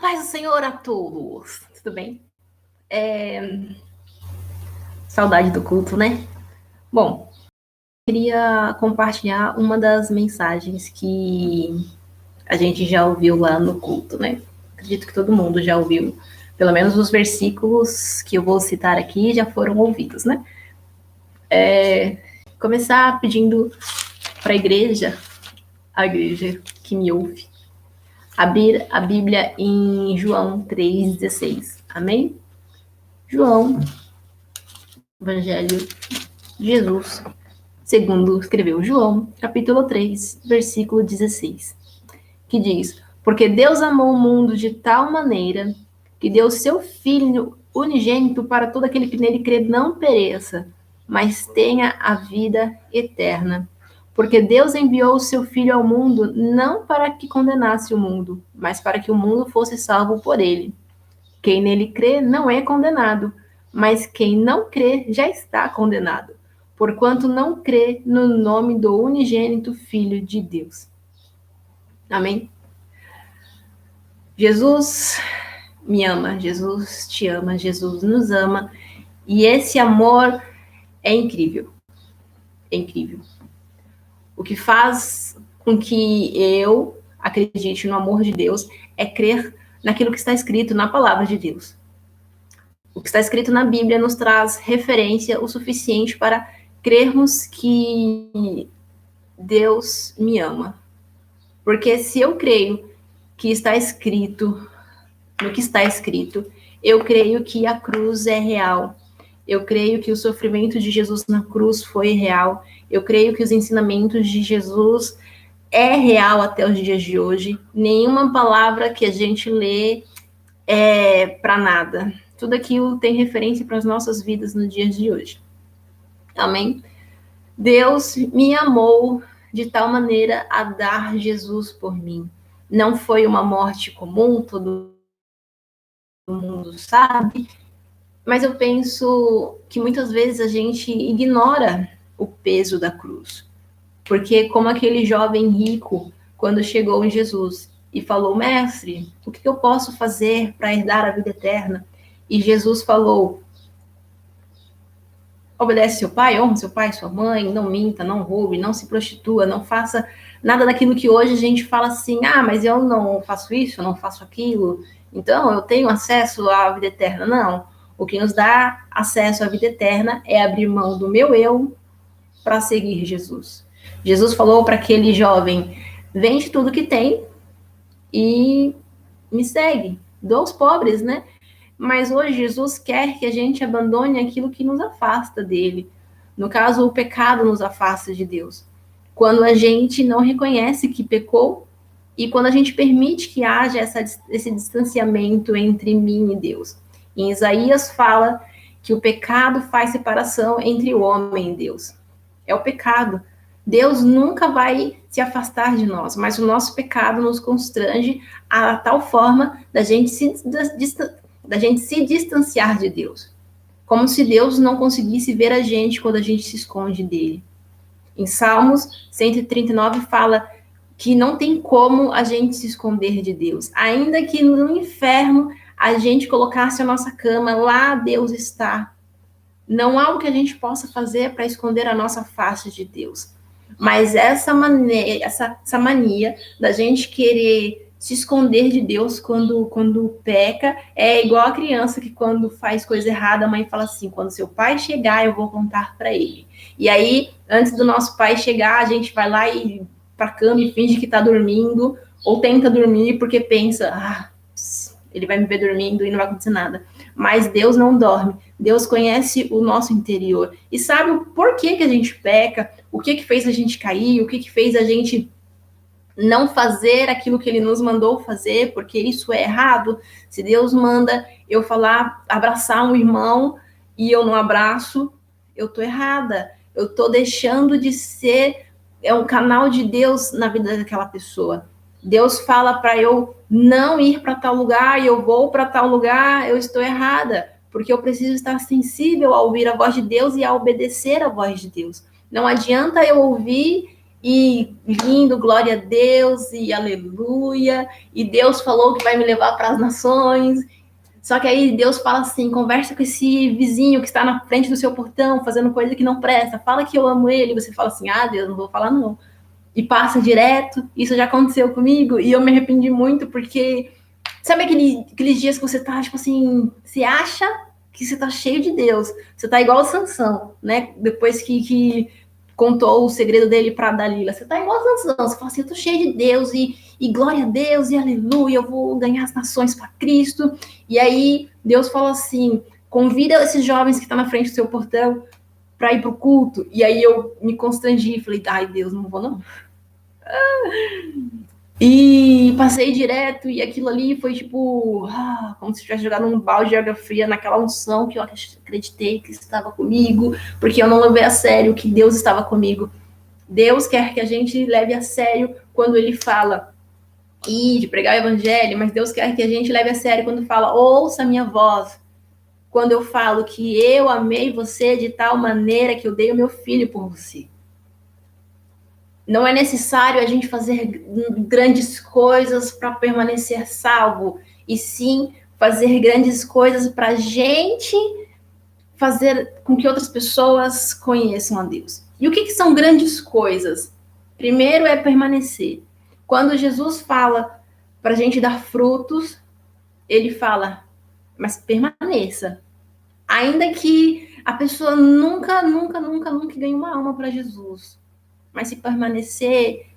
Paz do Senhor a todos, tudo bem? Saudade do culto, né? Bom, queria compartilhar uma das mensagens que a gente já ouviu lá no culto, né? Acredito que todo mundo já ouviu. Pelo menos os versículos que eu vou citar aqui já foram ouvidos, né? Começar pedindo para a igreja que me ouve, abrir a Bíblia em João 3,16. Amém? João, Evangelho de Jesus, segundo escreveu João, capítulo 3, versículo 16, que diz: Porque Deus amou o mundo de tal maneira que deu seu Filho unigênito para todo aquele que nele crê não pereça, mas tenha a vida eterna. Porque Deus enviou o seu Filho ao mundo não para que condenasse o mundo, mas para que o mundo fosse salvo por ele. Quem nele crê não é condenado, mas quem não crê já está condenado, porquanto não crê no nome do unigênito Filho de Deus. Amém? Jesus me ama, Jesus te ama, Jesus nos ama, e esse amor é incrível. É incrível. O que faz com que eu acredite no amor de Deus é crer naquilo que está escrito na palavra de Deus. O que está escrito na Bíblia nos traz referência o suficiente para crermos que Deus me ama. Porque se eu creio que está escrito, no que está escrito, eu creio que a cruz é real. Eu creio que o sofrimento de Jesus na cruz foi real. Eu creio que os ensinamentos de Jesus é real até os dias de hoje. Nenhuma palavra que a gente lê é para nada. Tudo aquilo tem referência para as nossas vidas nos dias de hoje. Amém? Deus me amou de tal maneira a dar Jesus por mim. Não foi uma morte comum, todo mundo sabe, mas eu penso que muitas vezes a gente ignora o peso da cruz. Porque como aquele jovem rico, quando chegou em Jesus e falou: Mestre, o que eu posso fazer para herdar a vida eterna? E Jesus falou: obedece seu pai, honra seu pai e sua mãe, não minta, não roube, não se prostitua, não faça nada daquilo que hoje a gente fala assim: mas eu não faço isso, eu não faço aquilo, então eu tenho acesso à vida eterna. Não. O que nos dá acesso à vida eterna é abrir mão do meu eu para seguir Jesus. Jesus falou para aquele jovem: vende tudo que tem e me segue. Dou aos pobres, né? Mas hoje Jesus quer que a gente abandone aquilo que nos afasta dele. No caso, o pecado nos afasta de Deus. Quando a gente não reconhece que pecou e quando a gente permite que haja esse distanciamento entre mim e Deus. Em Isaías fala que o pecado faz separação entre o homem e Deus. É o pecado. Deus nunca vai se afastar de nós, mas o nosso pecado nos constrange a tal forma da gente se distanciar de Deus. Como se Deus não conseguisse ver a gente quando a gente se esconde dele. Em Salmos 139 fala que não tem como a gente se esconder de Deus. Ainda que no inferno a gente colocasse a nossa cama, lá Deus está. Não há o que a gente possa fazer para esconder a nossa face de Deus. Mas essa mania da gente querer se esconder de Deus quando peca é igual a criança que quando faz coisa errada, a mãe fala assim: quando seu pai chegar, eu vou contar para ele. E aí, antes do nosso pai chegar, a gente vai lá e para a cama e finge que está dormindo, ou tenta dormir porque pensa: ele vai me ver dormindo e não vai acontecer nada. Mas Deus não dorme. Deus conhece o nosso interior e sabe o porquê que a gente peca, o que fez a gente cair, o que fez a gente não fazer aquilo que ele nos mandou fazer, porque isso é errado. Se Deus manda eu falar, abraçar um irmão e eu não abraço, eu tô errada. Eu tô deixando de ser um canal de Deus na vida daquela pessoa. Deus fala para eu não ir para tal lugar e eu vou para tal lugar, eu estou errada, porque eu preciso estar sensível a ouvir a voz de Deus e a obedecer a voz de Deus. Não adianta eu ouvir e lindo, glória a Deus, e aleluia, e Deus falou que vai me levar para as nações. Só que aí Deus fala assim, conversa com esse vizinho que está na frente do seu portão, fazendo coisa que não presta, fala que eu amo ele, e você fala assim, ah, Deus, não vou falar não. E passa direto, isso já aconteceu comigo, e eu me arrependi muito, porque sabe aqueles dias que você tá, tipo assim, você acha que você tá cheio de Deus, você tá igual o Sansão, né? Depois que contou o segredo dele para Dalila, você tá igual o Sansão, você fala assim, eu tô cheio de Deus, e glória a Deus, e aleluia, eu vou ganhar as nações para Cristo. E aí Deus fala assim, convida esses jovens que estão na frente do seu portão para ir pro culto. E aí eu me constrangi, falei, ai Deus, não vou não. E passei direto, e aquilo ali foi tipo, como se tivesse jogado um balde de água fria naquela unção que eu acreditei que estava comigo, porque eu não levei a sério que Deus estava comigo. Deus quer que a gente leve a sério quando ele fala de pregar o evangelho, mas Deus quer que a gente leve a sério quando fala, ouça a minha voz. Quando eu falo que eu amei você de tal maneira que eu dei o meu filho por você. Não é necessário a gente fazer grandes coisas para permanecer salvo, e sim fazer grandes coisas para a gente fazer com que outras pessoas conheçam a Deus. E o que são grandes coisas? Primeiro é permanecer. Quando Jesus fala para a gente dar frutos, ele fala, mas permaneça. Ainda que a pessoa nunca ganhe uma alma para Jesus. Mas se permanecer,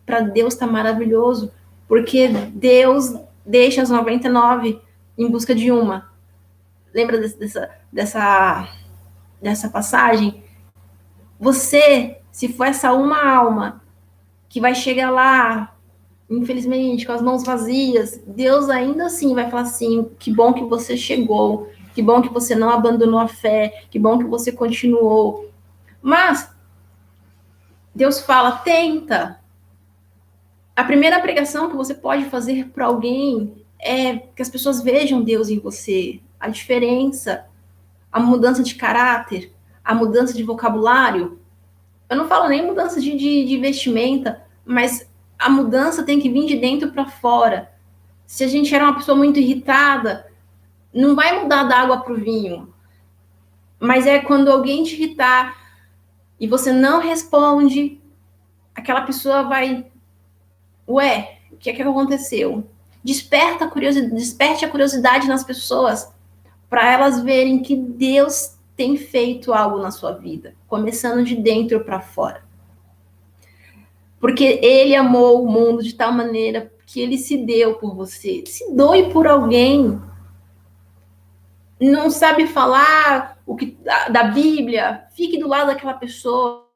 para Deus está maravilhoso, porque Deus deixa as 99 em busca de uma. Lembra dessa passagem? Você, se for essa uma alma que vai chegar lá, infelizmente, com as mãos vazias, Deus ainda assim vai falar assim, que bom que você chegou, que bom que você não abandonou a fé, que bom que você continuou. Mas Deus fala, tenta. A primeira pregação que você pode fazer para alguém é que as pessoas vejam Deus em você, a diferença, a mudança de caráter, a mudança de vocabulário. Eu não falo nem mudança de vestimenta, mas a mudança tem que vir de dentro para fora. Se a gente era uma pessoa muito irritada, não vai mudar da água para o vinho. Mas é quando alguém te irritar e você não responde, aquela pessoa vai, ué, o que é que aconteceu? Desperte a curiosidade nas pessoas para elas verem que Deus tem feito algo na sua vida, começando de dentro para fora. Porque ele amou o mundo de tal maneira que ele se deu por você. Se doe por alguém. Não sabe falar o que da Bíblia, fique do lado daquela pessoa.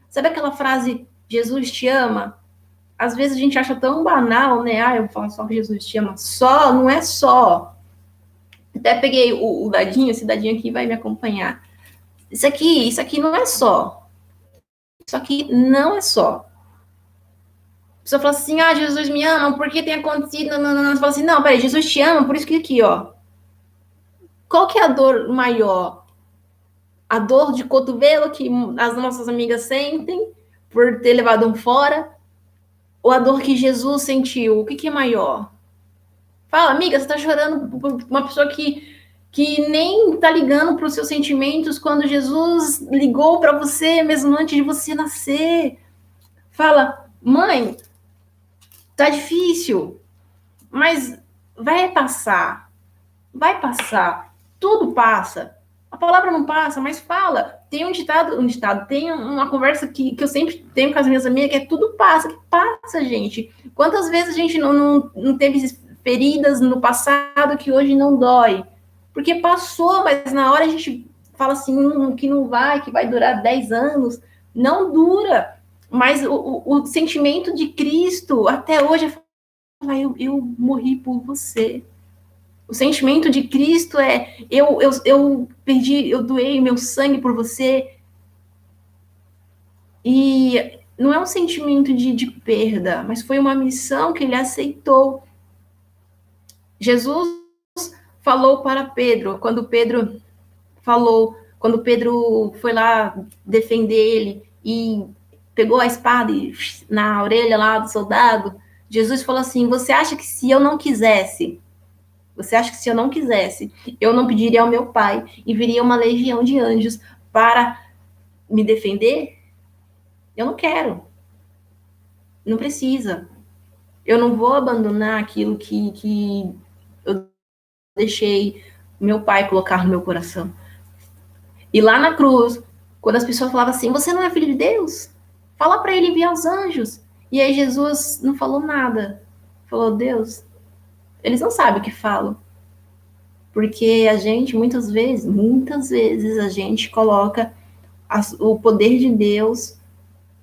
Sabe aquela frase, Jesus te ama? Às vezes a gente acha tão banal, né? Eu vou falar só que Jesus te ama. Só, não é só. Até peguei o dadinho, esse dadinho aqui vai me acompanhar. Isso aqui não é só. Isso aqui não é só. A pessoa fala assim, Jesus me ama, por que tem acontecido? Não. Você fala assim, não, peraí, Jesus te ama, por isso que aqui, ó. Qual que é a dor maior? A dor de cotovelo que as nossas amigas sentem por ter levado um fora? Ou a dor que Jesus sentiu? O que é maior? Fala, amiga, você tá chorando por uma pessoa que nem tá ligando para os seus sentimentos quando Jesus ligou para você mesmo antes de você nascer. Fala, mãe, tá difícil, mas vai passar, tudo passa. A palavra não passa, mas fala. Tem um ditado, tem uma conversa que eu sempre tenho com as minhas amigas, que é tudo passa, que passa, gente. Quantas vezes a gente não teve feridas no passado que hoje não dói? Porque passou, mas na hora a gente fala assim, que não vai, que vai durar 10 anos. Não dura. Mas o sentimento de Cristo, até hoje, é eu morri por você. O sentimento de Cristo é, eu perdi, eu doei meu sangue por você. E não é um sentimento de perda, mas foi uma missão que ele aceitou. Jesus falou para Pedro, quando Pedro foi lá defender ele, e pegou a espada e na orelha lá do soldado, Jesus falou assim: você acha que se eu não quisesse, eu não pediria ao meu pai e viria uma legião de anjos para me defender? Eu não quero. Não precisa. Eu não vou abandonar aquilo que eu deixei meu pai colocar no meu coração. E lá na cruz, quando as pessoas falavam assim: você não é filho de Deus? Fala para ele enviar os anjos. E aí Jesus não falou nada. Falou: Deus, eles não sabem o que falam. Porque a gente, muitas vezes, a gente coloca o poder de Deus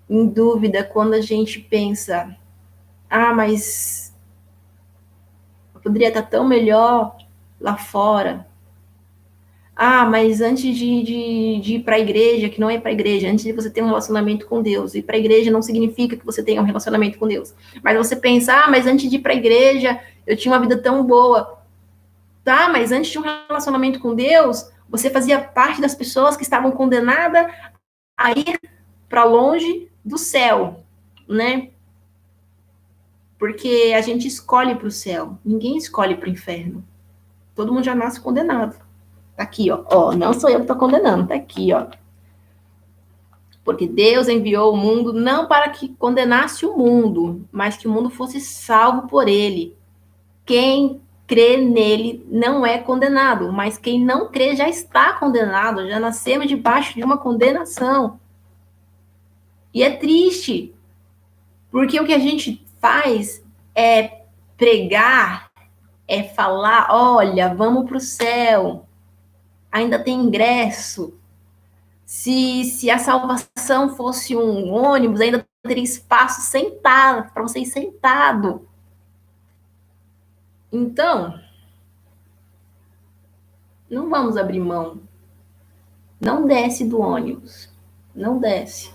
em dúvida quando a gente pensa: ah, mas eu poderia estar tão melhor lá fora. Ah, mas antes de ir para a igreja, que não é para a igreja, antes de você ter um relacionamento com Deus, ir para a igreja não significa que você tenha um relacionamento com Deus. Mas você pensa: ah, mas antes de ir para a igreja, eu tinha uma vida tão boa. Tá, mas antes de um relacionamento com Deus, você fazia parte das pessoas que estavam condenadas a ir para longe do céu, né? Porque a gente escolhe para o céu, ninguém escolhe para o inferno. Todo mundo já nasce condenado. Tá aqui, ó. Ó, não sou eu que estou condenando, tá aqui, ó. Porque Deus enviou o mundo não para que condenasse o mundo, mas que o mundo fosse salvo por ele. Quem crê nele não é condenado, mas quem não crê já está condenado, já nascemos debaixo de uma condenação. E é triste, porque o que a gente faz é pregar, é falar: olha, vamos para o céu, ainda tem ingresso. Se a salvação fosse um ônibus, ainda teria espaço sentado, para você ir sentado. Então, não vamos abrir mão. Não desce do ônibus. Não desce.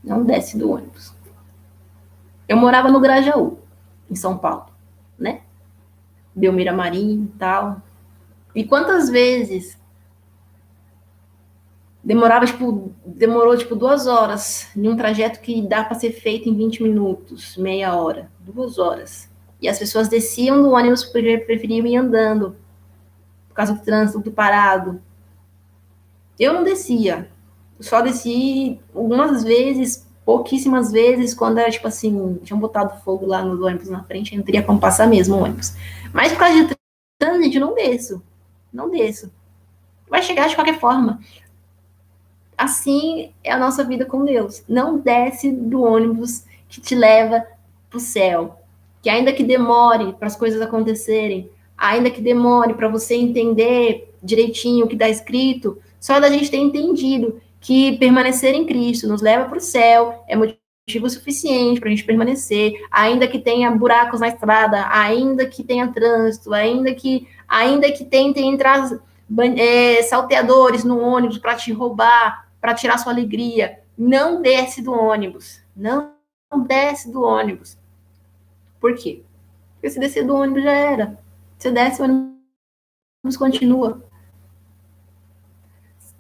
Não desce do ônibus. Eu morava no Grajaú, em São Paulo, né? Belmira Marim e tal. E quantas vezes demorou 2 horas em um trajeto que dá para ser feito em 20 minutos, meia hora, 2 horas. E as pessoas desciam do ônibus porque preferiam ir andando, por causa do trânsito parado. Eu não descia. Eu só desci algumas vezes, pouquíssimas vezes, quando era tipo assim, tinham botado fogo lá no ônibus na frente, não teria como passar mesmo o ônibus. Mas por causa de trânsito, eu não desço. Não desço. Vai chegar de qualquer forma. Assim é a nossa vida com Deus. Não desce do ônibus que te leva para o céu. Que ainda que demore para as coisas acontecerem, ainda que demore para você entender direitinho o que está escrito, só da gente ter entendido que permanecer em Cristo nos leva para o céu é motivo suficiente para a gente permanecer, ainda que tenha buracos na estrada, ainda que tenha trânsito, ainda que tentem entrar salteadores no ônibus para te roubar, para tirar sua alegria. Não desce do ônibus. Não desce do ônibus. Por quê? Porque se descer do ônibus já era. Se desce, o ônibus continua.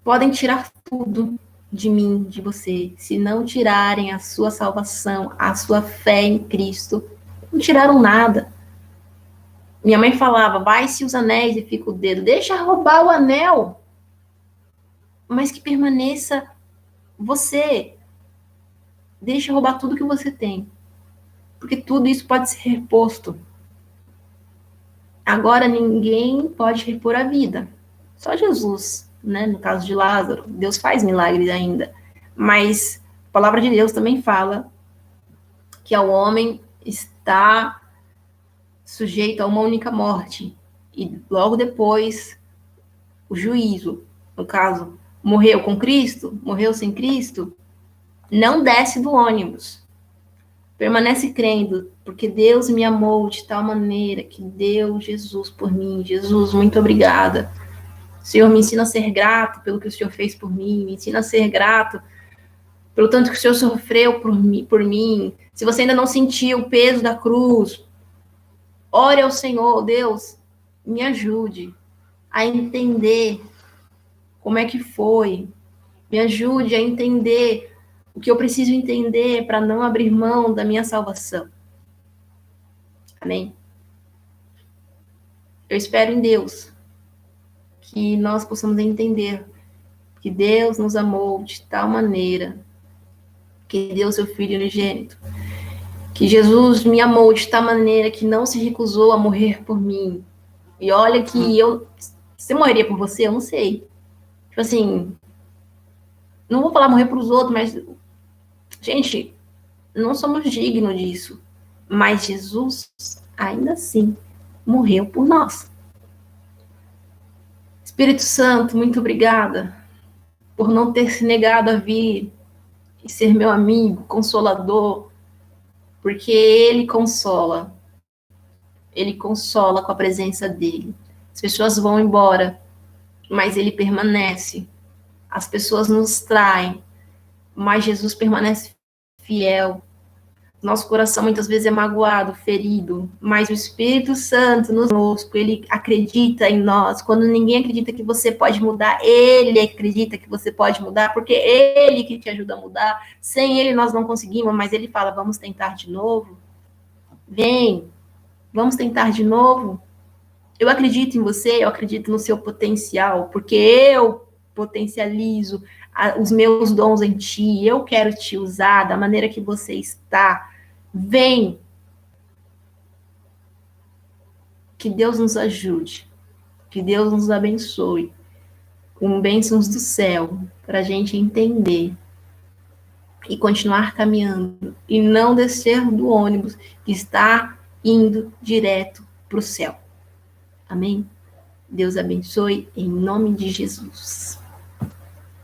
Podem tirar tudo de mim, de você. Se não tirarem a sua salvação, a sua fé em Cristo, não tiraram nada. Minha mãe falava: vai-se os anéis e fica o dedo. Deixa roubar o anel. Mas que permaneça você. Deixa roubar tudo que você tem. Porque tudo isso pode ser reposto. Agora ninguém pode repor a vida. Só Jesus, né? No caso de Lázaro, Deus faz milagres ainda. Mas a palavra de Deus também fala que ao homem está sujeito a uma única morte. E logo depois, o juízo. No caso, morreu com Cristo, morreu sem Cristo, não desce do ônibus. Permanece crendo, porque Deus me amou de tal maneira que deu Jesus por mim. Jesus, muito obrigada. Senhor, me ensina a ser grato pelo que o Senhor fez por mim. Me ensina a ser grato pelo tanto que o Senhor sofreu por mim. Se você ainda não sentiu o peso da cruz, ore ao Senhor. Deus, me ajude a entender como é que foi. Me ajude a entender o que eu preciso entender para não abrir mão da minha salvação. Amém? Eu espero em Deus que nós possamos entender que Deus nos amou de tal maneira que deu seu Filho unigênito, que Jesus me amou de tal maneira que não se recusou a morrer por mim. E olha que se eu morreria por você, eu não sei. Tipo assim, não vou falar morrer para os outros, mas, gente, não somos dignos disso. Mas Jesus, ainda assim, morreu por nós. Espírito Santo, muito obrigada por não ter se negado a vir e ser meu amigo, consolador, porque Ele consola. Ele consola com a presença dEle. As pessoas vão embora, mas Ele permanece. As pessoas nos traem, mas Jesus permanece fiel. Nosso coração muitas vezes é magoado, ferido, mas o Espírito Santo conosco, ele acredita em nós. Quando ninguém acredita que você pode mudar, ele acredita que você pode mudar, porque ele que te ajuda a mudar. Sem ele nós não conseguimos, mas ele fala, vamos tentar de novo. Vem, vamos tentar de novo. Eu acredito em você, eu acredito no seu potencial, porque eu potencializo os meus dons em ti, eu quero te usar da maneira que você está. Vem. Que Deus nos ajude, que Deus nos abençoe com bênçãos do céu, para a gente entender e continuar caminhando e não descer do ônibus que está indo direto para o céu. Amém? Deus abençoe em nome de Jesus.